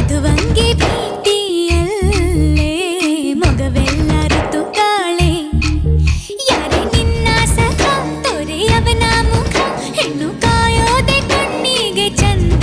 ಮಧುವಂಗಿ ಭೀತಿಯಲ್ಲೇ ಮಗವೆಲ್ಲ ಋತುಗಾಳೆ ಯಾರೇ ನಿನ್ನ ಸಖ ತೊರೆಯವನ ಮುಖ ಹೆಣ್ಣು ಕಾಯೋದೆ ಕಣ್ಣಿಗೆ ಚಂದ.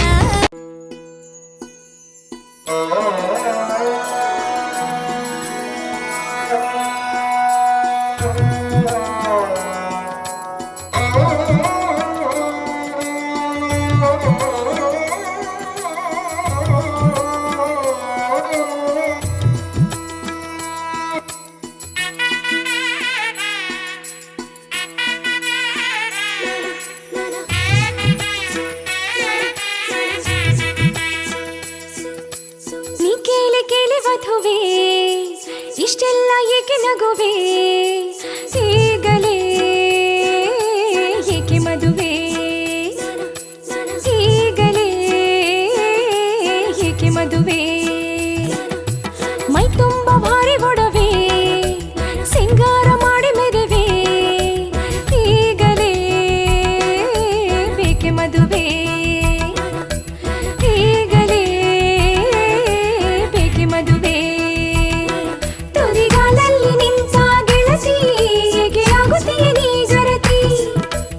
ವಧುವೆ ಇಷ್ಟೆಲ್ಲ ಏಕೆ ನಗುವೆ ಈಗಲೇ ಏಕೆ ಮದುವೆ ಈಗಲೇ ಏಕೆ ಮದುವೆ ಮೈ ತುಂಬ ಭಾರಿ ಒಡವೆ ಸಿಂಗಾರ ಮಾಡಿ ಮೆದುವೆ ಈಗಲೇ ಬೇಕೆ ಮದುವೆ ಮದುವೆ ತುದಿಗಾಲಲ್ಲಿ ನಿಂತ ಗೆಳತಿ ಹೇಗೆ ಆಗುತ್ತೀಯ ನೀ ಜರತಿ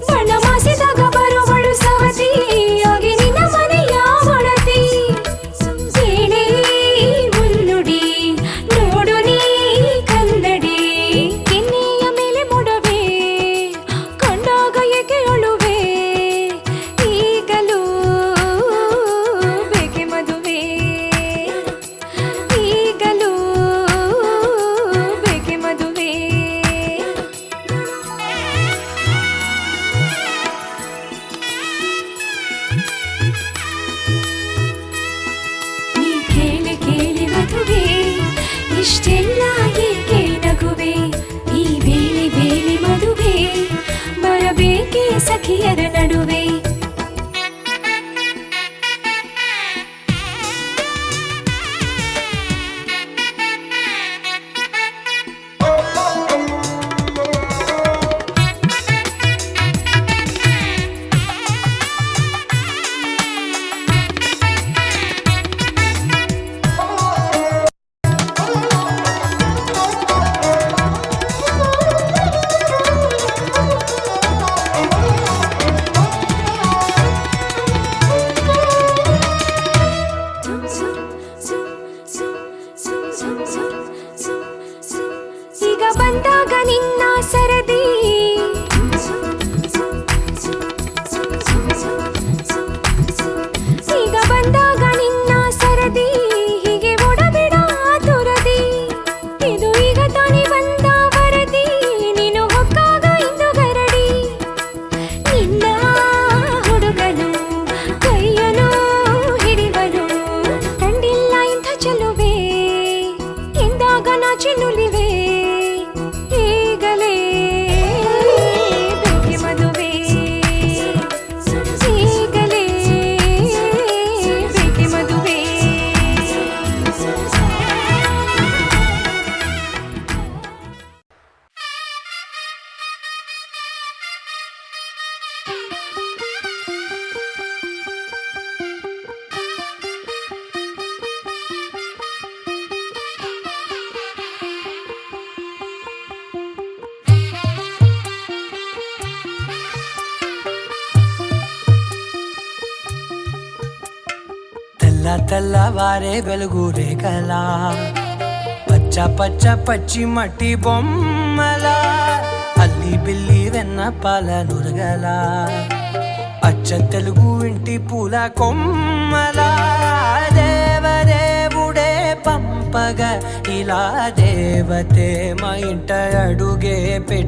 ಬಣ್ಣ ಮಾಸಿದಾಗ ಬರುವಳು ಸವತಿ ಹೋಗಿ ನಿನ್ನ ಮನೆಯ ಒಡತಿ ಕೇಳಿ ಮುನ್ನುಡಿ ನೋಡು ನೀ ಕನ್ನಡಿ ಕೆನ್ನೆಯ ಮೇಲೆ ಮೊಡವೆ ಕಂಡಾಗ ಏಕೆ ಅಳುವೆ ಈಗಲೂ ಬೇಕೆ ಮದುವೆ ಈಗಲೂ ಬೇಕೆ ಮದುವೆ. ನೀ ಕೇಳಿ ಕೇಳಿ ಮದುವೆ ಇಷ್ಟೆಲ್ಲ ಏಕೆ ನಗುವೆ ಈ ಬೇಲಿ ಬೇಲಿ ಮದುವೆ ಬರಬೇಕೆ ಸಖಿಯರ ನಡುವೆ. ಈಗ ಬಂದಾಗ ನಿನ್ನ ಸರದಿ ಈಗ ಬಂದಾಗ ನಿನ್ನ ಸರದಿ ಹೀಗೆ ಓಡಬೇಡ ತುರದಿ ಇದು ಈಗ ತಾನೇ ಬಂದ ವರದಿ ನೀನು ಹೊಕ್ಕಾಗ ಇಂದು ಗರಡಿ ನಿನ್ನ ಹುಡುಗನು ಕೈಯನು ಹಿಡಿವನು ಕಂಡಿಲ್ಲ ಇಂಥ ಚೆಲುವೆ ಎಂದಾಗ ನಾಚಿ ನುಲಿವೆ ಈಗಲೇ ಬೇಕೆ ಮದುವೆ ಈಗಲೇ ಬೇಕೆ ಮದುವೆ. తెల్లవారే వెలుగు రేఖల పచ్చ పచ్చ పచ్చి మట్టి బొమ్మల అల్లి బిల్లి వెన్న పాల నురగల అచ్చ తెలుగు ఇంటి పూల కొమ్మల దేవదేవుడే పంపగా ఇలా దేవతే మా ఇంట అడుగే పెట్టే